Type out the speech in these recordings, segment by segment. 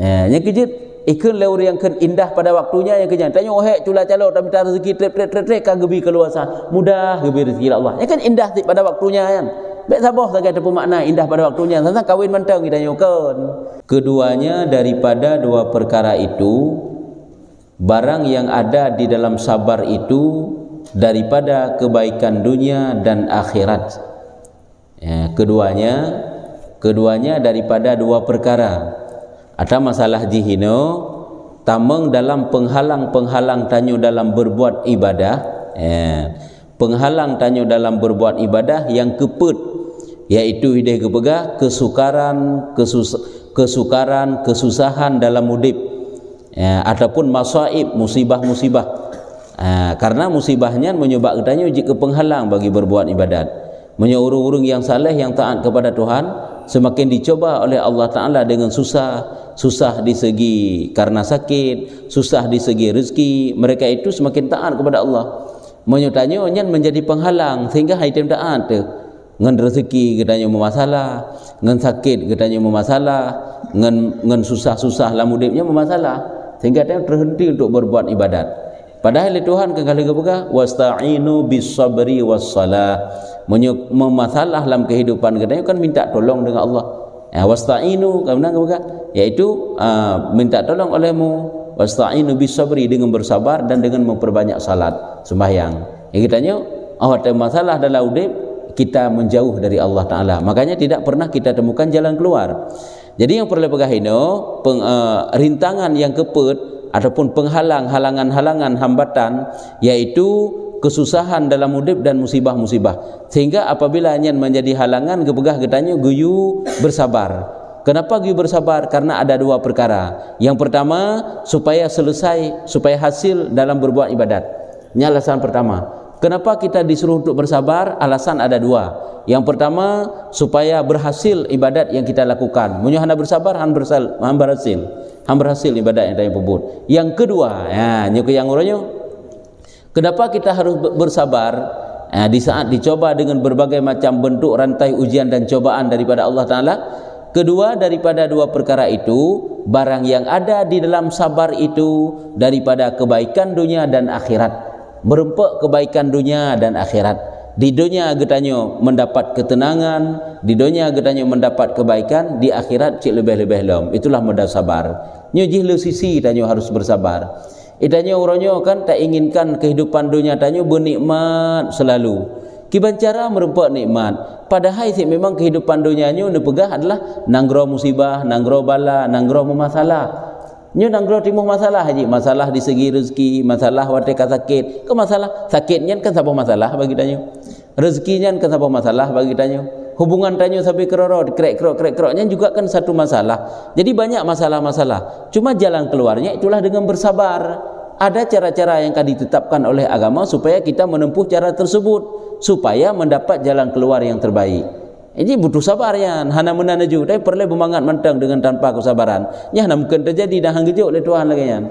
Yang kejut ikun lewur yang indah pada waktunya yang kejut. Tanya ohek cula calo tak minta rezeki trek kan gebi keluasan. Mudah gebi rezeki Allah. Yang kan indah pada waktunya kan. Baik sabah saja ada pemakna indah pada waktunya. Tentang kawin mentang kita nyokon. Keduanya daripada dua perkara itu, barang yang ada di dalam sabar itu daripada kebaikan dunia dan akhirat. Keduanya daripada dua perkara. Ada masalah jihino tameng dalam penghalang tanyo dalam berbuat ibadah, penghalang tanyo dalam berbuat ibadah yang keput, yaitu hideh kepegah kesusahan dalam mudib, ataupun masaib, musibah. Karena musibahnya menyebab tanyo jika penghalang bagi berbuat ibadat. Menyeurung-urung yang saleh yang taat kepada Tuhan semakin dicoba oleh Allah Ta'ala dengan susah di segi karena sakit, susah di segi rezeki, mereka itu semakin taat kepada Allah. Menyutanyo menjadi penghalang sehingga item taat ngan rezeki katanya memasalah, ngan sakit katanya memasalah, ngan susah lah mudipnya memasalah, sehingga dia terhenti untuk berbuat ibadat. Padahal Tuhan kekali kebuka wasta'inu bis sabri was salah, memasalah dalam kehidupan katanya kan minta tolong dengan Allah. Wasta'inu kemudian kebuka yaitu minta tolong olehmu, wasta'inu bis sabri dengan bersabar dan dengan memperbanyak salat sembahyang. Yang kitanya ada masalah dalam hidup kita menjauh dari Allah Ta'ala, makanya tidak pernah kita temukan jalan keluar. Jadi yang perlu pegahino rintangan yang keput ataupun halangan hambatan, yaitu kesusahan dalam hidup dan musibah. Sehingga apabila nyen menjadi halangan kepegah getanya guyu bersabar. Kenapa guyu bersabar? Karena ada dua perkara. Yang pertama supaya hasil dalam berbuat ibadat. Ini alasan pertama. Kenapa kita disuruh untuk bersabar? Alasan ada dua. Yang pertama supaya berhasil ibadat yang kita lakukan. Munyahana bersabar berhasil ibadat yang kita pebut. Yang kedua, yang uranyo, kenapa kita harus bersabar di saat dicoba dengan berbagai macam bentuk rantai ujian dan cobaan daripada Allah Ta'ala? Kedua daripada dua perkara itu, barang yang ada di dalam sabar itu daripada kebaikan dunia dan akhirat. Merempek kebaikan dunia dan akhirat. Di dunia getanyo mendapat ketenangan, di dunia getanyo mendapat kebaikan, di akhirat cik lebih-lebih lom. Itulah modal sabar. Nyujih le sisi tanyo harus bersabar. Itanyo uronyo kan tak inginkan kehidupan dunia tanyo bernikmat selalu. Kibancara merempak nikmat. Padahal si memang kehidupan dunianya nepegah adalah nanggro musibah, nanggro bala, nanggro masalah. Nyo nanggro timuh masalah haji, masalah di segi rezeki, masalah wateka sakit. Ke masalah sakitnya kan sabah masalah bagi tanyo. Rezekinya kan sabah masalah bagi tanyo. Hubungan tanyo sampai keroro, krek-kroknya juga kan satu masalah. Jadi banyak masalah-masalah. Cuma jalan keluarnya itulah dengan bersabar. Ada cara-cara yang akan ditetapkan oleh agama supaya kita menempuh cara tersebut supaya mendapat jalan keluar yang terbaik. Ini butuh sabarnya, hana menanaju, tapi perlu bermangat mentang dengan tanpa kesabaran. Nya hana mungkin terjadi dah hanggejuk oleh Tuhan lagi kan.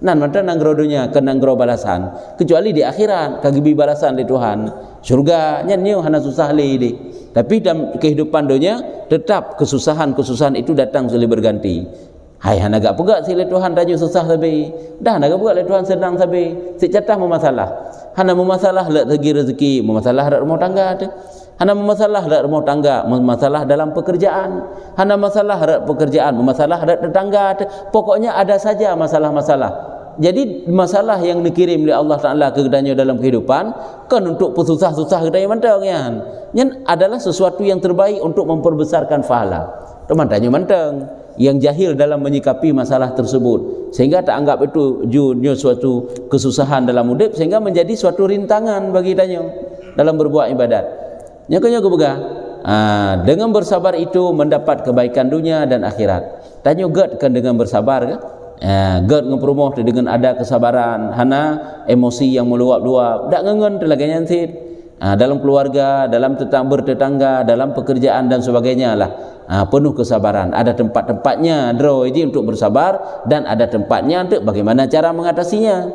Nan mentang nanggro dunia, ke nanggro balasan. Kecuali di akhirat kagibi balasan di Tuhan. Surga nya nyu hana susah li. Tapi dalam kehidupan dunia tetap kesusahan itu datang silih berganti. Hai hana gak pegak silih Tuhan tanya susah sabi. Dah hana gak pegak silih Tuhan senang sabi. Si catah memasalah. Hana memasalah lek segi rezeki, memasalah dak rumah tangga ada. Hana masalah dak rumah tangga, masalah dalam pekerjaan. Hana masalah dak pekerjaan, masalah dak tetangga. Pokoknya ada saja masalah-masalah. Jadi masalah yang dikirim oleh Allah Ta'ala ke kedanyo dalam kehidupan kan untuk pesusah-susah kedanyo mentang kan. Yang adalah sesuatu yang terbaik untuk memperbesarkan pahala. Teman tanya mentang yang jahil dalam menyikapi masalah tersebut sehingga tak anggap itu suatu kesusahan dalam hidup sehingga menjadi suatu rintangan bagi tanyo dalam berbuat ibadat. Nyakanya kebegah dengan bersabar itu mendapat kebaikan dunia dan akhirat. Tanya gad kan dengan bersabar kan? Gad ngepromoh dengan ada kesabaran, hana emosi yang meluap-luap, dak ngengen telaganya nanti. Dalam keluarga, dalam bertetangga, dalam pekerjaan dan sebagainya lah. Penuh kesabaran. Ada tempat-tempatnya draw ini untuk bersabar dan ada tempatnya untuk bagaimana cara mengatasinya.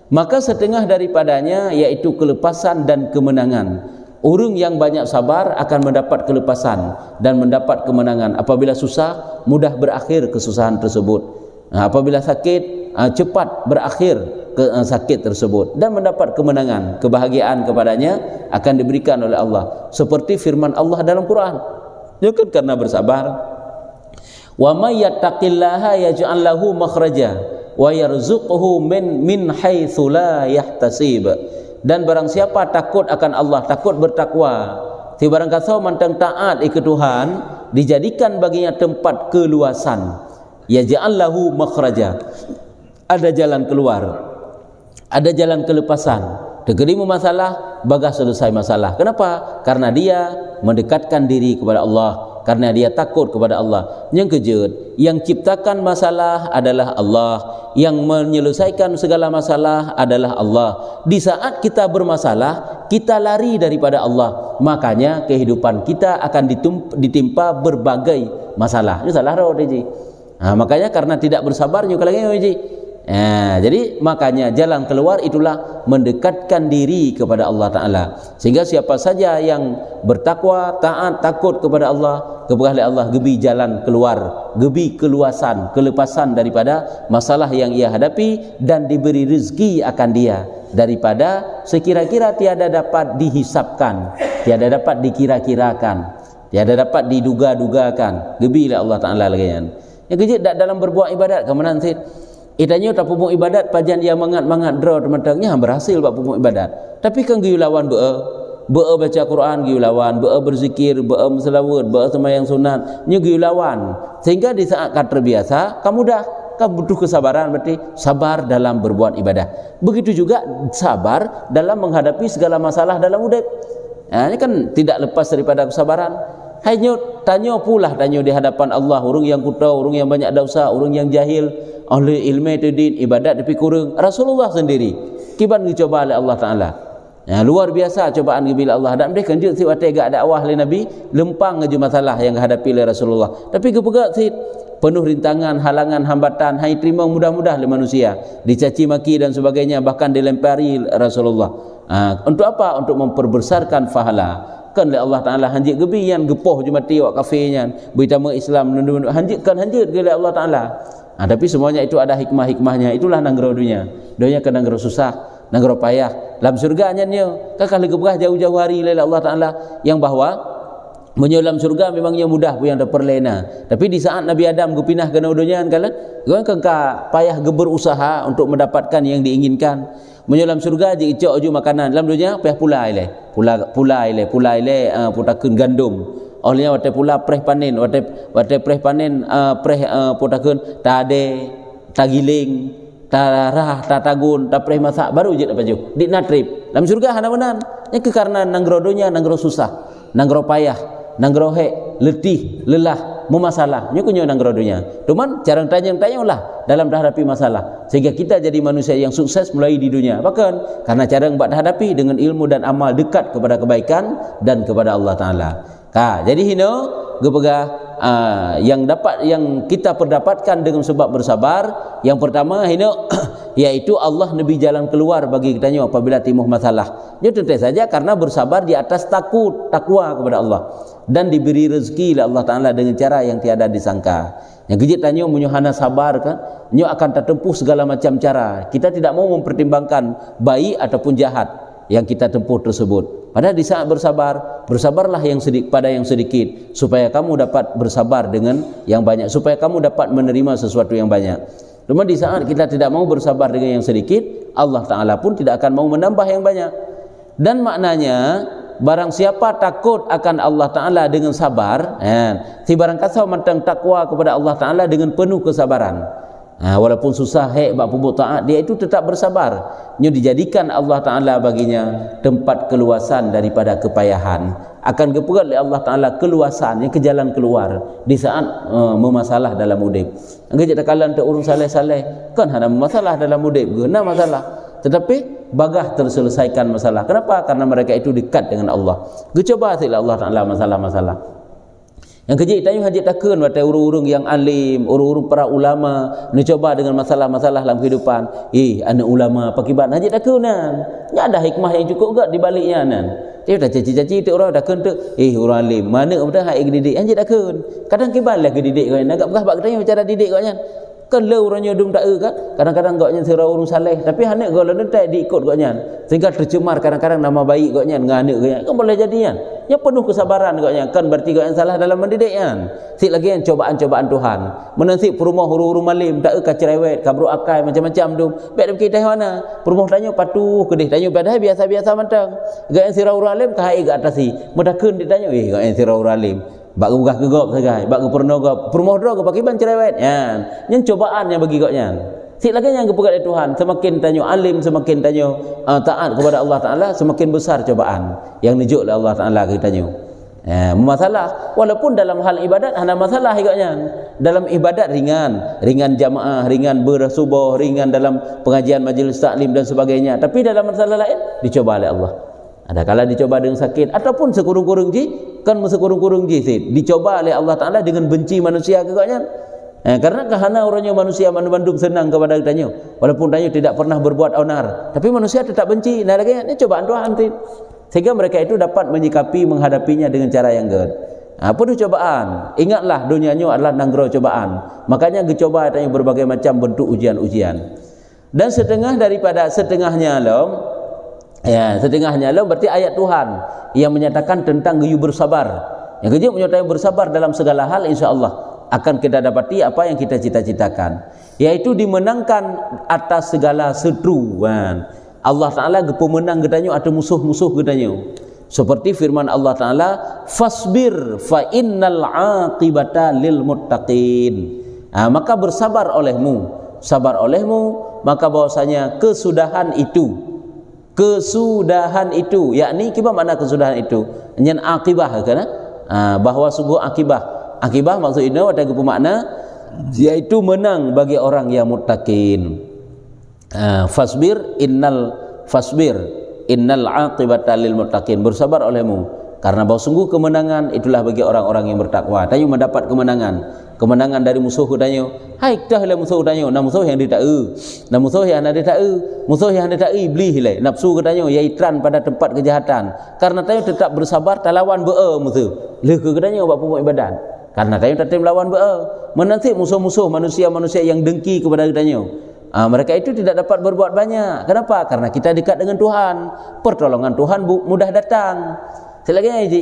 Maka setengah daripadanya yaitu kelepasan dan kemenangan. Orang yang banyak sabar akan mendapat kelepasan dan mendapat kemenangan. Apabila susah, mudah berakhir kesusahan tersebut. Apabila sakit, cepat berakhir sakit tersebut dan mendapat kemenangan, kebahagiaan kepadanya akan diberikan oleh Allah. Seperti firman Allah dalam Quran. Ya kan, karena bersabar. Wa may yattaqillaha yaj'al lahu makhraja wa yarzuqhu min haitsu la yahtasib. Dan barang siapa takut akan Allah, takut bertakwa, si barang kata mantang taat ke Tuhan, dijadikan baginya tempat keluasan. Yaj'al lahu makhraja. Ada jalan keluar, ada jalan kelepasan. Terkelimu masalah, bagas selesai masalah. Kenapa? Karena dia mendekatkan diri kepada Allah, karena dia takut kepada Allah. Yang kejut, yang ciptakan masalah adalah Allah, yang menyelesaikan segala masalah adalah Allah. Di saat kita bermasalah, kita lari daripada Allah, makanya kehidupan kita akan ditimpa berbagai masalah. Ini salah roh ji. Makanya karena tidak bersabar juga lagi ji. Jadi makanya jalan keluar itulah mendekatkan diri kepada Allah Ta'ala. Sehingga siapa saja yang bertakwa, taat, takut kepada Allah, kepada Allah, gebi jalan keluar, gebi keluasan, kelepasan daripada masalah yang ia hadapi, dan diberi rezeki akan dia daripada sekira-kira tiada dapat dihisapkan, tiada dapat dikira-kirakan, tiada dapat diduga-dugakan. Gebi lah Allah Ta'ala lagi kan. Yang kejut dalam berbuat ibadat kemana nanti? Itanya tak pupuk ibadat pajan dia mangat draw teman-temannya berhasil buat pupuk ibadat. Tapi kan giu lawan baca Quran, giu lawan berzikir, selawat, sembahyang sunat, nya giu lawan. Sehingga di saat kau terbiasa, kamu dah kau butuh kesabaran, berarti sabar dalam berbuat ibadah. Begitu juga sabar dalam menghadapi segala masalah dalam hidup. Ini kan tidak lepas daripada kesabaran. Hanya tanya di hadapan Allah, orang yang kutau, orang yang banyak dosa, orang yang jahil, ahli ilmu tadin ibadat tapi kurang. Rasulullah sendiri kiban dicoba oleh Allah Taala. Luar biasa cobaan bila Allah, dan mereka kanjut si watai gak dakwah oleh Nabi, lempang aja masalah yang hadapi oleh Rasulullah. Tapi kepegak si penuh rintangan, halangan, hambatan, hai terima mudah-mudah oleh manusia, dicaci maki dan sebagainya, bahkan dilempari Rasulullah. Untuk apa? Untuk memperbesarkan pahala. Kan oleh Allah Taala hanjit gebi yang gepoh je mati wak kafirnya, beritamu Islam hanjitkan oleh Allah Taala. Tapi semuanya itu ada hikmah-hikmahnya. Itulah nanggro dunia. Dunia kan nanggro susah, nanggro payah. Dalam surganya nyo, kakak legebah jauh-jauh hari oleh Allah Taala, yang bahwa menyolam surga memangnya mudah pun yang terperlena. Tapi di saat Nabi Adam gupinah ke dunia kan kakak payah berusaha untuk mendapatkan yang diinginkan. Menyolam surga je icok ju makanan dalam dunia payah pulai putakeun gandum. Olehnya wate pula preh panen, wate preh panen, preh putakeun tade, tagiling, tarah, tatagun, tapreh masak baru je dapat ju. Di natrip. Dalam surga hana-hanan. Ini karena nanggrodonya nanggro susah, nanggro payah, nanggro letih, lelah, memasalah. Ini kunyo nanggrodonya. Cuman jarang tanya-tanya dalam menghadapi masalah. Sehingga kita jadi manusia yang sukses mulai di dunia. Bahkan karena cara menghadapi dengan ilmu dan amal dekat kepada kebaikan dan kepada Allah Taala. Jadi hino yang kita perdapatkan dengan sebab bersabar. Yang pertama hino yaitu Allah Nabi jalan keluar bagi kita apabila timbul masalah. Dia tentu saja karena bersabar di atas takwa kepada Allah, dan diberi rezeki oleh Allah Taala dengan cara yang tiada disangka. Yang kejit tanya menyuhana sabar kan, nyo akan tertempuh segala macam cara. Kita tidak mau mempertimbangkan baik ataupun jahat yang kita tempuh tersebut. Padahal di saat bersabarlah pada yang sedikit, supaya kamu dapat bersabar dengan yang banyak, supaya kamu dapat menerima sesuatu yang banyak. Cuma di saat kita tidak mau bersabar dengan yang sedikit, Allah Ta'ala pun tidak akan mau menambah yang banyak. Dan maknanya, barang siapa takut akan Allah Ta'ala dengan sabar, si barang kasau mantang takwa kepada Allah Ta'ala dengan penuh kesabaran. Walaupun susah bak pupuk taat, dia itu tetap bersabar. Nyo dijadikan Allah Ta'ala baginya tempat keluasan daripada kepayahan. Akan kepegat oleh Allah Ta'ala keluasan, yang ke jalan keluar di saat memasalah dalam udip. Angkat kala untuk urus saleh-saleh, kan ada masalah dalam udip, guna masalah. Tetapi bagah terselesaikan masalah. Kenapa? Karena mereka itu dekat dengan Allah. Gecoba sila Allah Ta'ala masalah-masalah. Yang kejik tanya hajat takun watai urung-urung yang alim, urung-urung para ulama ni coba dengan masalah-masalah dalam kehidupan. Anak ulama pakibat hajat takunan. Nya ada hikmah yang cukup gak di baliknya nan. Dia dah caci-caci tu orang takun tu. Orang alim mana kemudian hak didik hajat takun. Kadang kibalah ke didik kau nak berah bak tanya cara didik kau nya. Kan le orangnya dum tak kan. Kadang-kadang kau nya sira urung saleh tapi anak kau lalu tak diikut kau nya. Sehingga tercemar kadang-kadang nama baik kau nya dengan anak kau nya. Kan boleh jadinya. Yang penuh kesabaran kau nya. Kan berarti kau yang salah dalam mendidik kan. Sik lagi yang cobaan-cobaan Tuhan. Menensik perumah huru-huru malim tak ka cerewet, ka bro akai macam-macam tu. Baik dak kita mana? Perumah tanya patuh kedih tanya pada biasa-biasa mantang. Gak yang sira urang alim ka hai gak atasi. Medakun ditanya gak yang sira urang alim. Bak gugah ke gop sagai, bak ke pernah gop. Perumah dro ke pakiban cerewet. Yan. Yang cobaan yang bagi kau nya. Sik lagi yang kepegat Tuhan, semakin tanya alim, semakin tanya taat kepada Allah Taala, semakin besar cobaan yang dijuk oleh Allah Taala kita tanya. Masalah walaupun dalam hal ibadat ada masalah agaknya. Dalam ibadat ringan jamaah, ringan bersubuh, ringan dalam pengajian majlis taklim dan sebagainya. Tapi dalam masalah lain dicoba oleh Allah. Ada kala dicoba dengan sakit ataupun sekurung-kurung ji, kan sekurung-kurung ji dicoba oleh Allah Taala dengan benci manusia agaknya. Karena kahana orangnya manusia mandum senang kepada kitanya, walaupun tanya tidak pernah berbuat onar, tapi manusia tetap benci. Nah lagi ini cobaan Tuhan sehingga mereka itu dapat menyikapi menghadapinya dengan cara yang good. Penuh cobaan. Ingatlah dunianya adalah nanggro cobaan. Makanya dicoba tanya berbagai macam bentuk ujian-ujian. Dan setengahnya berarti ayat Tuhan yang menyatakan tentang geyu bersabar. Yang kejut menyatakan bersabar dalam segala hal, insya-Allah akan kita dapati apa yang kita cita-citakan, yaitu dimenangkan atas segala seteruan. Allah Ta'ala pemenang gedanya atau musuh-musuh gedanya. Seperti firman Allah Ta'ala, fasbir fa innal aqibata lil muttaqin. Maka bersabar olehmu, maka bahwasanya kesudahan itu, yakni apa makna kesudahan itu? Nyen akibah kan? Bahwa sungguh akibah maksudnya ada bermakna yaitu menang bagi orang yang muttaqin. Fasbir innal aqibata lil muttaqin. Bersabar olehmu karena bahwa sungguh kemenangan itulah bagi orang-orang yang bertakwa. Tayu mendapat kemenangan dari musuh katanya. Hai dah musuh katanya, musuh yang dia tak musuh yang ada tak iblis lai nafsu katanya yaitran pada tempat kejahatan. Karena tayu tetap bersabar talawan musuh. Leh ke katanya buat pokok ibadat. Karena tayu tetap melawan menanti musuh-musuh manusia-manusia yang dengki kepada katanya. Mereka itu tidak dapat berbuat banyak. Kenapa? Karena kita dekat dengan Tuhan. Pertolongan Tuhan mudah datang. Selagi aja.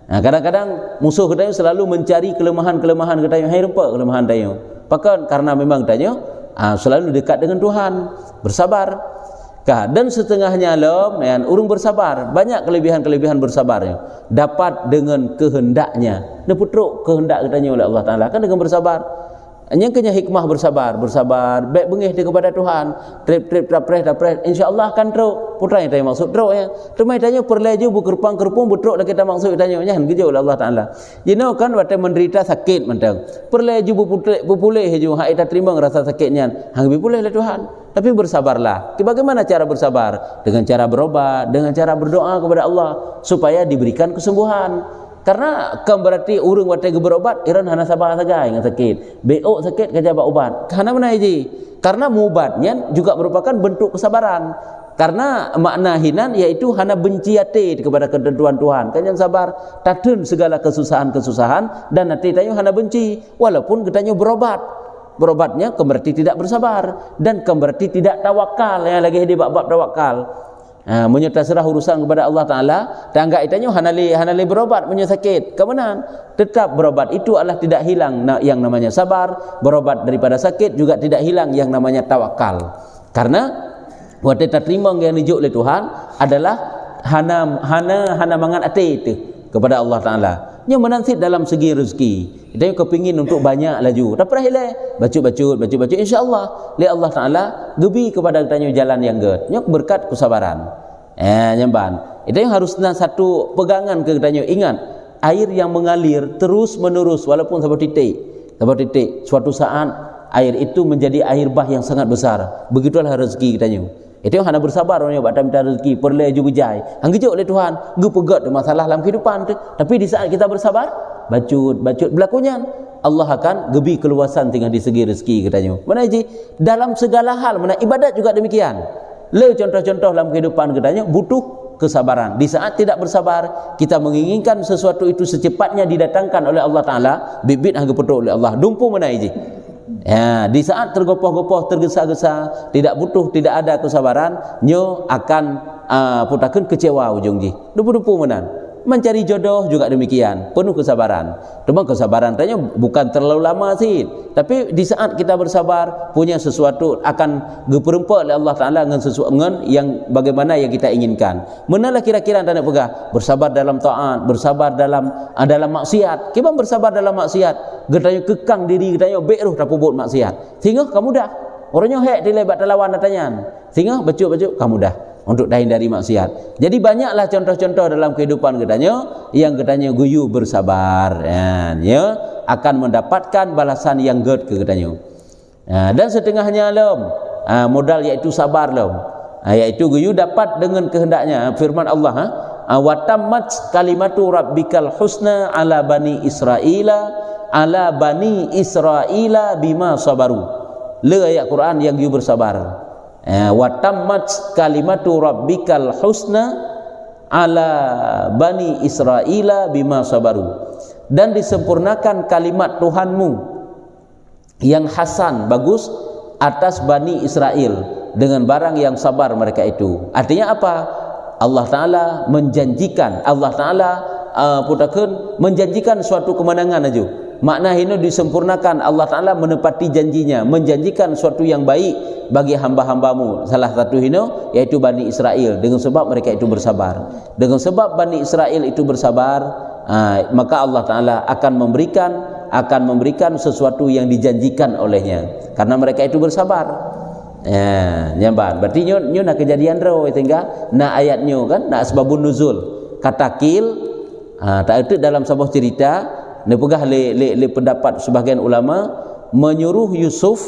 Kadang-kadang musuh kita selalu mencari kelemahan-kelemahan kita. Hai rupa kelemahan kita. Bahkan karena memang kita selalu dekat dengan Tuhan, bersabar. Dan setengahnya urung bersabar. Banyak kelebihan-kelebihan bersabarnya. Dapat dengan kehendaknya. Dia putruk kehendak kita oleh Allah Taala kan dengan bersabar. Yang kena hikmah bersabar, baik bengih dia kepada Tuhan, trip dapres, insya-Allah akan teruk. Putra yang tanya maksud teruk ya. Termai tanya perleju kerpang-kerpung betruk dah kita maksud tanya nyan kerja oleh Allah Taala. Jino kan waktu menderita sakit mentang. Perleju berpulih je hak kita terima rasa sakitnya. Hang berpulih oleh Tuhan. Tapi bersabarlah. Bagaimana cara bersabar? Dengan cara berobat, dengan cara berdoa kepada Allah supaya diberikan kesembuhan. Karena kan berarti urang watai berobat iran hana sabar saja dengan sakit. Beok sakit kerja obat. Karena manaiji? Karena mubatnya juga merupakan bentuk kesabaran. Karena makna hinan yaitu hana benci hati kepada ketentuan Tuhan. Kan yang sabar tatun segala kesusahan-kesusahan dan nanti tayo hana benci walaupun kitanya berobat. Berobatnya kan berarti tidak bersabar dan kan berarti tidak tawakal yang lagi di bab tawakal. Menyerta serah urusan kepada Allah Ta'ala. Tangga itanya hanali berobat menyakit. Kemenang tetap berobat itu adalah tidak hilang yang namanya sabar. Berobat daripada sakit juga tidak hilang yang namanya tawakal. Karena waktu kita terima yang dijuk oleh Tuhan adalah hana mangan ati itu kepada Allah Ta'ala. Yang menansit dalam segi rezeki. Kita kepingin untuk banyak laju. Tak pernah hilang. Baca, insya-Allah. Lihat Allah Taala gebi kepada kita jalan yang good. Nyok berkat kesabaran. Nyamban. Itu yang harus satu pegangan ke kita. Ingat, air yang mengalir terus menerus walaupun sampai titik. Suatu saat air itu menjadi air bah yang sangat besar. Begitulah rezeki kita. Itu hana bersabar orangnya buat minta rezeki, perle juga jai. Hang gejuk oleh Tuhan, ge pegat masalah dalam kehidupan tu. Tapi di saat kita bersabar, bacut berlakunya, Allah akan gebi keluasan tinggal di segi rezeki katanya. Mana ji? Dalam segala hal, mana ibadat juga demikian. Le contoh-contoh dalam kehidupan katanya butuh kesabaran. Di saat tidak bersabar, kita menginginkan sesuatu itu secepatnya didatangkan oleh Allah Taala, bibit hang petuk oleh Allah. Dumpu mana ji? Ya, di saat tergopoh-gopoh, tergesa-gesa, tidak ada kesabaran, nyo akan putakeun kecewa ujung ji. Dupu-dupu menan. Mencari jodoh juga demikian, penuh kesabaran. Cuma kesabaran tanya bukan terlalu lama sih, tapi di saat kita bersabar, punya sesuatu akan geperempa oleh Allah Taala dengan sesuatu yang bagaimana yang kita inginkan. Menalah kira-kira anda nak pegah bersabar dalam taat, bersabar dalam maksiat. Kita bersabar dalam maksiat, getanya kekang diri, getanya beruh tak buat maksiat. Sehingga kamu dah orangnya hek dilebat lawan datanya. Sehingga baju kamu dah untuk hindari maksiat. Jadi banyaklah contoh-contoh dalam kehidupan katanya yang katanya guyu bersabar, ya akan mendapatkan balasan yang ged ke katanya. Dan setengahnya lom modal iaitu sabar lom, iaitu guyu dapat dengan kehendaknya. Firman Allah, wa tammat kalimatu rabbikal husna ala bani Israila bima sabaru. Le ayat Quran yang guyu bersabar. Wa tammat kalimatu rabbikal husna ala bani Israila bima sabaru, dan disempurnakan kalimat Tuhanmu yang hasan bagus atas Bani Israel dengan barang yang sabar mereka itu. Artinya apa? Allah Ta'ala menjanjikan, Allah Ta'ala menjanjikan suatu kemenangan aja. Makna ini disempurnakan, Allah Ta'ala menepati janjinya, menjanjikan suatu yang baik bagi hamba-hambamu. Salah satu ini yaitu Bani Israel, dengan sebab mereka itu bersabar. Dengan sebab Bani Israel itu bersabar, maka Allah Ta'ala akan memberikan sesuatu yang dijanjikan olehnya, karena mereka itu bersabar. Nyamban berarti nyo nak kejadian raw tinggal nak ayatnya kan, nak sebabun nuzul katakil tak ada dalam sebuah cerita. Ni pegah le pendapat sebahagian ulama menyuruh Yusuf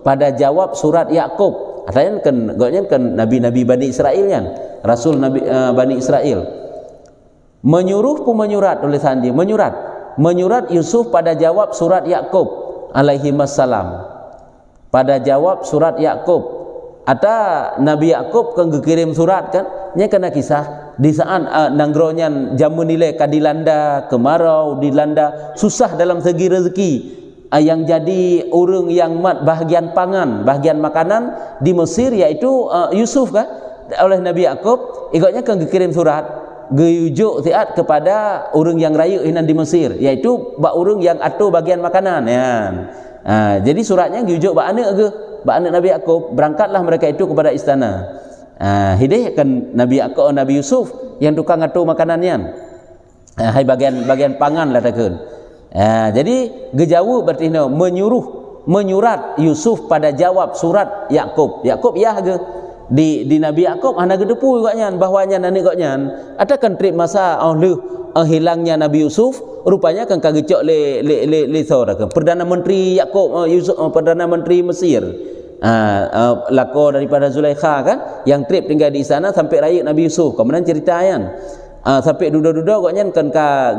pada jawab surat Yakub. Artinya kan nabi-nabi Bani Israel kan, rasul nabi Bani Israel. Menyuruh menyurat oleh sandi, menyurat Yusuf pada jawab surat Yakub alaihi wassalam. Pada jawab surat Yakub. Ata Nabi Yakub kan kirim surat kan, nya kena kisah di saat nanggronya jamu nilai kadilanda kemarau, dilanda susah dalam segi rezeki, yang jadi orang yang mat bahagian pangan, bahagian makanan di Mesir yaitu Yusuf kan, oleh Nabi Yakub ikutnya kan kirim surat gejujuk tiat kepada orang yang raya hinan di Mesir, yaitu bak orang yang atur bahagian makanan ya. Jadi suratnya gejujuk bak anak Nabi Yakub, berangkatlah mereka itu kepada istana. Hidayah kan Nabi Yakub, Nabi Yusuf yang tukang atur makanannya. Hai bagian pangan lah takun. Jadi gejawu berarti menyurat Yusuf pada jawab surat Yakub. Yakub ya ge di Nabi Yakub ana gedepu gaknya bahwanya nani gaknya atakan trip masa hilangnya Nabi Yusuf, rupanya kan kagecok le saudara Perdana Menteri Yakub, Yusuf Perdana Menteri Mesir. Lako daripada Zulaikha kan yang trip tinggal di sana sampai raya Nabi Yusuf. Kemudian cerita kan sampai duda-duda gaknya kan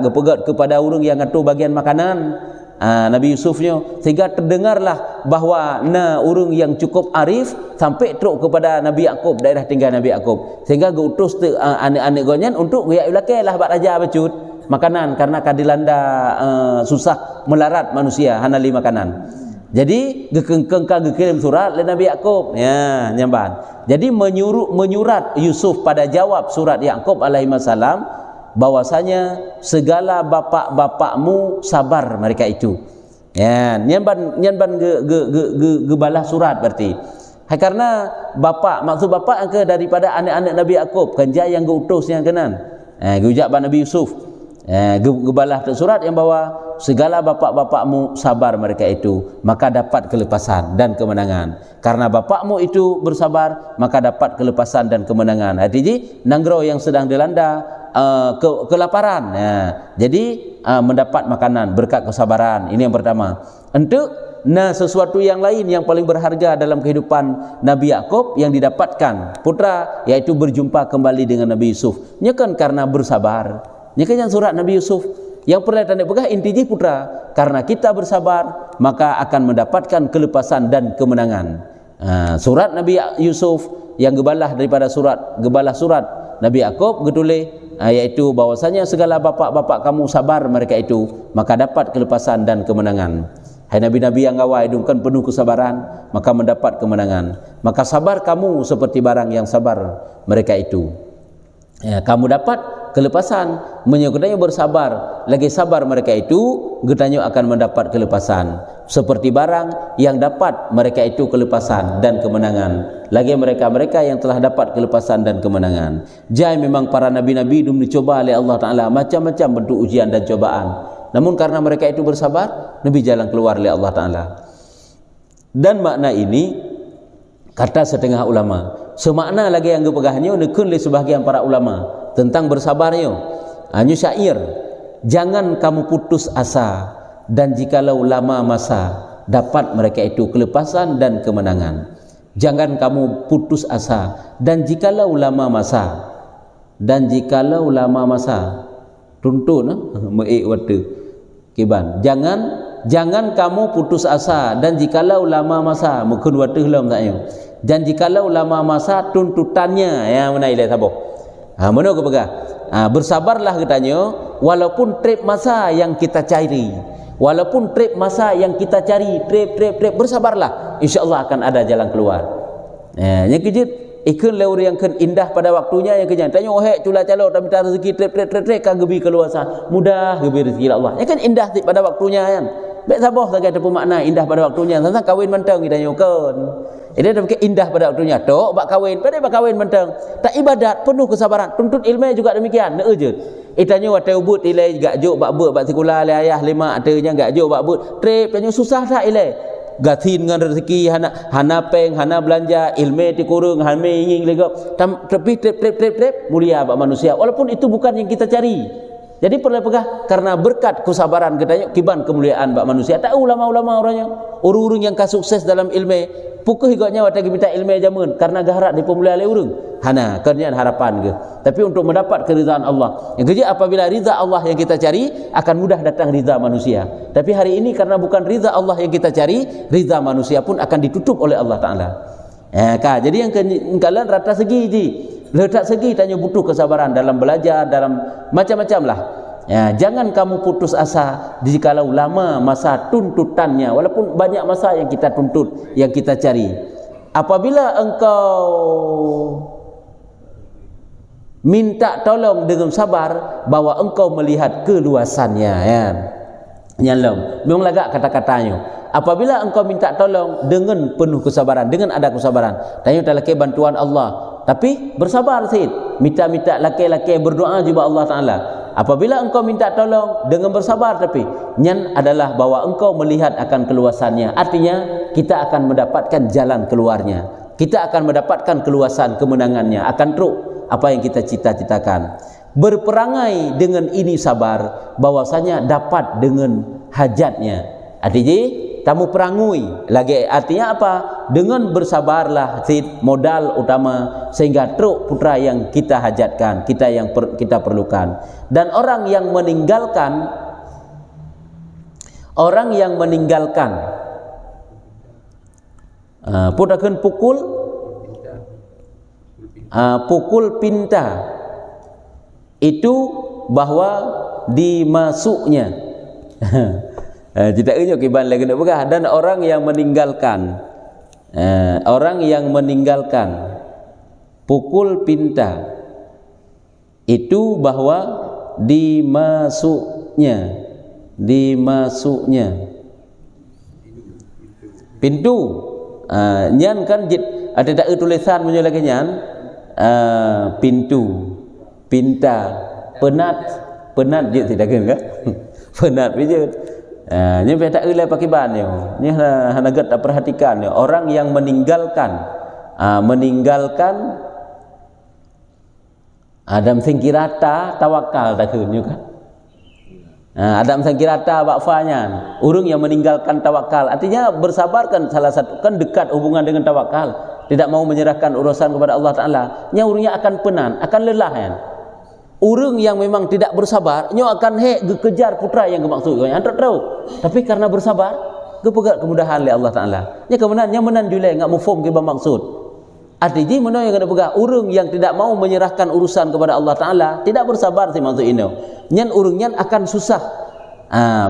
gepegat kepada orang yang ngatur bagian makanan Nabi Yusufnya, sehingga terdengarlah bahawa orang yang cukup arif sampai truk kepada Nabi Yakub, daerah tinggal Nabi Yakub, sehingga geutus anak-anak gaknya untuk ya ulakailah bak raja bacut makanan, karena kadilanda susah melarat manusia hanali makanan. Jadi gekirim surat le Nabi Yakub ya nyamban. Jadi menyurat Yusuf pada jawab surat Yakub alaihi wasallam bahwasanya segala bapak-bapakmu sabar mereka itu. Ya, nyamban gebalah surat berarti. Karena maksud bapak ke daripada anak-anak Nabi Yakub kan dia yang geutus yang kenan. Gujak Nabi Yusuf. Gebalah surat yang bawa segala bapak-bapakmu sabar mereka itu, maka dapat kelepasan dan kemenangan. Karena bapakmu itu bersabar, maka dapat kelepasan dan kemenangan. Artinya nanggro yang sedang dilanda kelaparan, jadi mendapat makanan berkat kesabaran. Ini yang pertama. Untuk nah sesuatu yang lain yang paling berharga dalam kehidupan Nabi Yakub yang didapatkan putra, yaitu berjumpa kembali dengan Nabi Yusuf. Nya kan karena bersabar. Nya kan yang surat Nabi Yusuf yang pernah tanda pegah intinya putra, karena kita bersabar maka akan mendapatkan kelepasan dan kemenangan. Surat Nabi Yusuf yang gebalah daripada gebalah surat Nabi Yakub getulih, yaitu bahwasanya segala bapak-bapak kamu sabar mereka itu, maka dapat kelepasan dan kemenangan. Hai nabi-nabi yang awal hidungkan penuh kesabaran, maka mendapat kemenangan. Maka sabar kamu seperti barang yang sabar mereka itu. Kamu dapat kelepasan. Menyokotanya bersabar, lagi sabar mereka itu, getanya akan mendapat kelepasan. Seperti barang yang dapat mereka itu kelepasan dan kemenangan. Lagi mereka-mereka yang telah dapat kelepasan dan kemenangan. Jadi memang para nabi-nabi itu dicoba oleh Allah Ta'ala macam-macam bentuk ujian dan cobaan. Namun karena mereka itu bersabar, Nabi jalan keluar oleh Allah Ta'ala. Dan makna ini kata setengah ulama, semakna lagi yang gepegahnya nekun oleh sebahagian para ulama tentang bersabarnya. Hanya syair, jangan kamu putus asa, dan jikalau lama masa dapat mereka itu kelepasan dan kemenangan. Jangan kamu putus asa, dan jikalau lama masa, dan jikalau lama masa tuntun meik watu kiban, jangan kamu putus asa, dan jikalau lama masa mungkin watu helum taknya, dan jikalau lama masa tuntutannya yang mana ilai saboh. Mana ke pegah? Bersabarlah katanya, walaupun trip masa yang kita cari, walaupun trip masa yang kita cari, trip bersabarlah, insyaallah akan ada jalan keluar. Yang kejut ikun leur yang kan indah pada waktunya, yang kenyang tanya ohek cula calo tak minta rezeki trip kan gebi keluasan mudah gebi rezeki Allah. Yang kan indah pada waktunya kan. Baik sabah tak ada pemakna indah pada waktunya. Tentang kahwin mentang kita nyokon. Ini ada fikir indah pada waktunya. Tok bak kahwin, pada bak kahwin mentang. Tak ibadat penuh kesabaran. Tuntut ilmu juga demikian. Nak je. Itanya wate ubut ilai gak jok bak but bak sekolah le ayah lima atanya gak jok bak but. Trip tanya susah tak ilai. Gatin dengan rezeki hana peng hana belanja ilmu dikurung hame ingin legap tapi trip mulia bak manusia, walaupun itu bukan yang kita cari. Jadi perlu pegah karena berkat kesabaran kita kiban kemuliaan bak manusia. Tak ulama-ulama orangnya urung-urung yang kasukses dalam ilmu pukul higanya watagi minta ilmu jamun karena gaharat di pemulia le urung hana kerjaan harapan ke. Tapi untuk mendapat keridhaan Allah, yang kerja apabila ridha Allah yang kita cari, akan mudah datang ridha manusia. Tapi hari ini karena bukan ridha Allah yang kita cari, ridha manusia pun akan ditutup oleh Allah Ta'ala. Jadi yang kalian rata segi je, letak segi tanya butuh kesabaran dalam belajar, dalam macam-macam lah. Jangan kamu putus asa jikalau lama masa tuntutannya, walaupun banyak masa yang kita tuntut, yang kita cari. Apabila engkau minta tolong dengan sabar, bahwa engkau melihat keluasannya, ya. Nyalom, memang lagak kata-katanya. Apabila engkau minta tolong dengan penuh kesabaran, dengan ada kesabaran, tanya laki bantuan Allah, tapi bersabar Syed. Minta laki-laki berdoa juga Allah Ta'ala. Apabila engkau minta tolong dengan bersabar, tapi nyan adalah bahwa engkau melihat akan keluasannya. Artinya kita akan mendapatkan jalan keluarnya. Kita akan mendapatkan keluasan kemenangannya, akan truk apa yang kita cita-citakan. Berperangai dengan ini sabar, bahwasanya dapat dengan hajatnya. Artinya kamu perangui lagi, artinya apa? Dengan bersabarlah modal utama sehingga truk putra yang kita hajatkan, kita perlukan. Dan orang yang meninggalkan putakan pukul pinta itu bahwa dimasuknya tidak ingat kiban lagi nak begah. Dan orang yang meninggalkan pukul pinta itu bahwa dimasuknya pintu nyan kan ada tak tulisan punya lagi nyan pintu pinta penat je tidak kan penat je ni tak ulai pakai ban ni hanagat tak perhatikan orang yang meninggalkan Adam singkirata tawakal tak kun kan Ada misal kirata bakfanya, urang yang meninggalkan tawakal, artinya bersabar kan salah satu kan dekat hubungan dengan tawakal, tidak mau menyerahkan urusan kepada Allah Taala, nya urangnya akan penan, akan lelah kan. Urang yang memang tidak bersabar, nya akan kejar putra yang kemaksud, yang tak tahu. Tapi karena bersabar, kepegat kemudahan oleh Allah Taala. Nya kemenan, nya menan julai enggak mufhum ke maksud. Artinya mana yang kena pegang urang yang tidak mau menyerahkan urusan kepada Allah Taala, tidak bersabar si maksud ini. Nyan urang nyan akan susah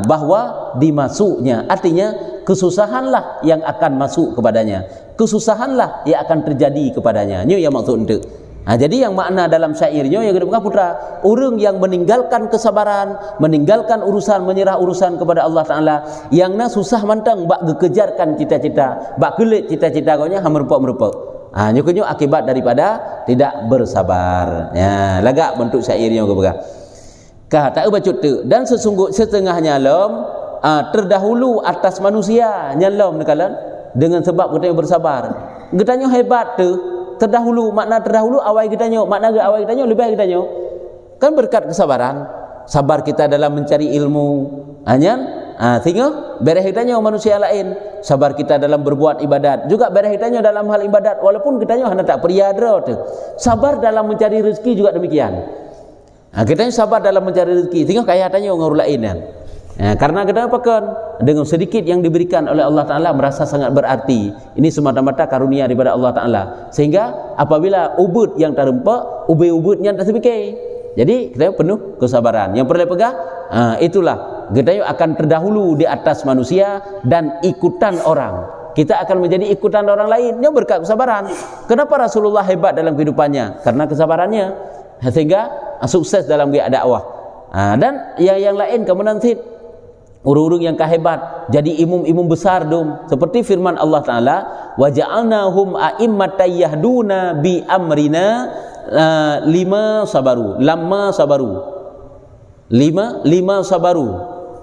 bahwa dimasuknya, artinya kesusahanlah yang akan masuk kepadanya, kesusahanlah yang akan terjadi kepadanya. Ini yang maksud itu. Jadi yang makna dalam syairnya yang kena pegang putra, urang yang meninggalkan kesabaran, meninggalkan urusan, menyerah urusan kepada Allah Taala, yang na susah mantang bak kejarkan cita-cita, bak kelit cita-cita kaunya merupa-merupa. Nyukunyo akibat daripada tidak bersabar. Ya, lagak bentuk syairnya ke pegang. Kah tak baca tu, dan sesungguh setengahnya lom terdahulu atas manusia nyalom nekalan dengan sebab kita bersabar. Kitanya hebat tu, terdahulu, makna terdahulu awal kitanya, makna awal kitanya lebih kitanya. Kan berkat kesabaran, sabar kita dalam mencari ilmu. Sehingga bereh kitanya manusia lain, sabar kita dalam berbuat ibadat, juga bereh kitanya dalam hal ibadat, walaupun kitanya hanya tak priadra tu. Sabar dalam mencari rezeki juga demikian. Kitanya sabar dalam mencari rezeki, sehingga kaya tanya orang lain kan. Karena kita apakan dengan sedikit yang diberikan oleh Allah Taala merasa sangat berarti. Ini semata-mata karunia daripada Allah Taala. Sehingga apabila ubud yang terempak, ubud-ubudnya tak sebikir. Jadi kita penuh kesabaran. Yang perlu pegang, itulah kita akan terdahulu di atas manusia dan ikutan orang. Kita akan menjadi ikutan orang lain yang berkat kesabaran. Kenapa Rasulullah hebat dalam kehidupannya? Karena kesabarannya, sehingga sukses dalam dakwah. Dan yang lain kemudian urung-urung yang kahebat jadi imam-imam besar dom, seperti firman Allah Taala, wa ja'alnahum a'immatan yahduna bi amrina lima sabaru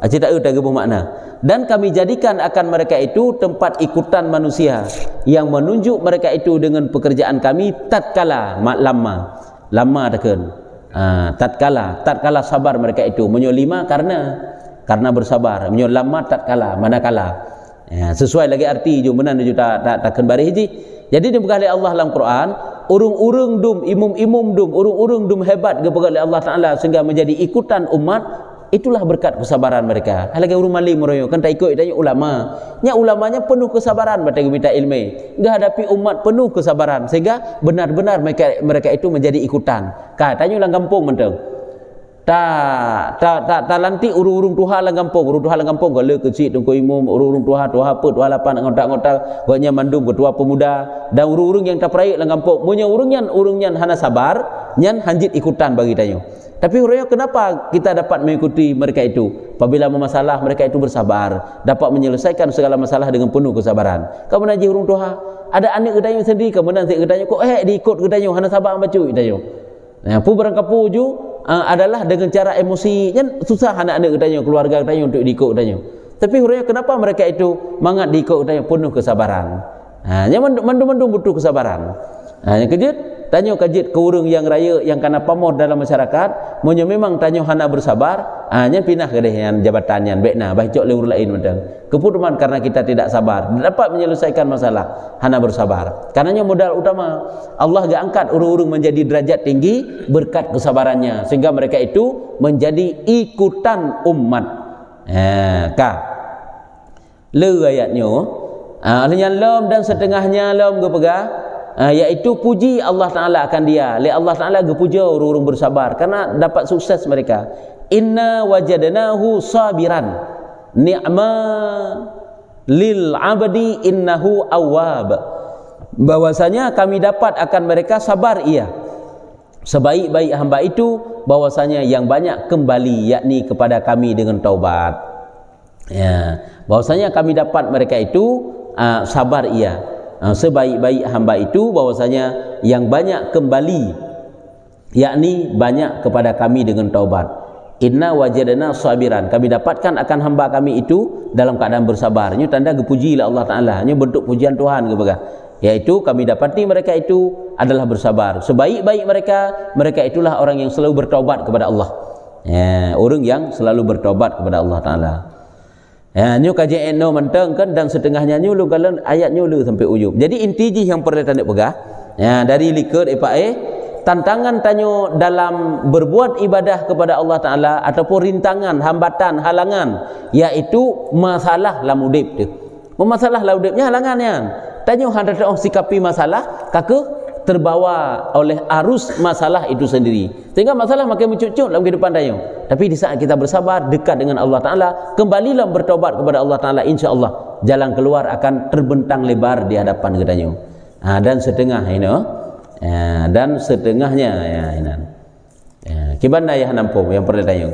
cerita itu tak bermakna. Dan kami jadikan akan mereka itu tempat ikutan manusia yang menunjuk mereka itu dengan pekerjaan kami tatkala lama tekan tatkala sabar mereka itu menyolima karena bersabar, menyolama tatkala manakala. Sesuai lagi arti jo menan jo tak kembali hiji. Jadi dibuka oleh Allah dalam Quran, urung-urung dum imum dum, urung-urung dum hebat kepada oleh Allah Taala sehingga menjadi ikutan umat. Itulah berkat kesabaran mereka. Halagi urung malim royo kan tak ikut tanya ulama. Nya ulamanya penuh kesabaran bagi minta ilmu. Enggak hadapi umat penuh kesabaran sehingga benar-benar mereka itu menjadi ikutan. Katanya ulang kampung menteng. Tak lanti urung-urung tuha lang kampung, urung tuha lang kampung gale kecil tungku imum, urung-urung tuha apa, tuha lapan ngotak-ngotak, gaknya mandum ketua pemuda dan urung-urung yang tak peraik lang kampung. Munnya urungnya hana sabar, nyan hanjit ikutan bagi tanyo. Tapi urangnya kenapa kita dapat mengikuti mereka itu? Apabila bermasalah mereka itu bersabar, dapat menyelesaikan segala masalah dengan penuh kesabaran. Kamu naji urung tuha, ada anak kedanyo sendiri, kemudian si kedanyo kok diikut kedanyo hana sabar baca kedanyo. Nah, pu berangkapu ju adalah dengan cara emosi, kan susah anak-anak kedanyo, keluarga kedanyo untuk diikut kedanyo. Tapi urangnya kenapa mereka itu mangat diikut kedanyo penuh kesabaran. Nya mandum-mandum butuh kesabaran. Yang kejut tanya kajit ke urang yang raya yang kana pamor dalam masyarakat, munyo memang tanya hana bersabar, nya pindah ke dehan jabatan yang bekna bacok le urang lain mentang. Kepuduman karena kita tidak sabar, dapat menyelesaikan masalah hana bersabar. Karenanya modal utama Allah gak angkat urang-urang menjadi derajat tinggi berkat kesabarannya sehingga mereka itu menjadi ikutan umat. Le ayatnya alnya lam dan setengahnya lam ge pegang yaitu puji Allah Ta'ala akan dia. Li Allah Ta'ala gepuja urung bersabar karena dapat sukses mereka. Inna wajadnahu sabiran ni'ma lil abdi innahu awwab. Bahwasanya kami dapat akan mereka sabar ia. Sebaik-baik hamba itu bahwasanya yang banyak kembali yakni kepada kami dengan taubat. Bahwasanya kami dapat mereka itu sabar ia. Sebaik-baik hamba itu bahwasanya yang banyak kembali yakni banyak kepada kami dengan taubat. Inna wajadna sabiran, kami dapatkan akan hamba kami itu dalam keadaan bersabar. Ini tanda gepuji Allah Taala, ini bentuk pujian Tuhan kepada, yaitu kami dapati mereka itu adalah bersabar. Sebaik-baik mereka itulah orang yang selalu bertaubat kepada Allah. Ya, orang yang selalu bertobat kepada Allah Taala. Ya, nyu kaji eno menteng kan dan setengahnya nyu lu kalau ayat nyu lu sampai ujung. Jadi inti ji yang perlu tanda pegah. Ya, dari likur tantangan tanyo dalam berbuat ibadah kepada Allah Taala ataupun rintangan, hambatan, halangan, yaitu masalah lamudip tu. Masalah lamudipnya halangannya. Tanyo hendak sikapi masalah kake terbawa oleh arus masalah itu sendiri, sehingga masalah makin mencucut dalam kehidupan tanyo. Tapi di saat kita bersabar dekat dengan Allah Taala, kembalilah bertobat kepada Allah Taala, insya-Allah jalan keluar akan terbentang lebar di hadapan kita tanyo. Dan setengah ini, dan setengahnya ya ini. Kibanda ya nampung yang perlu tanyo.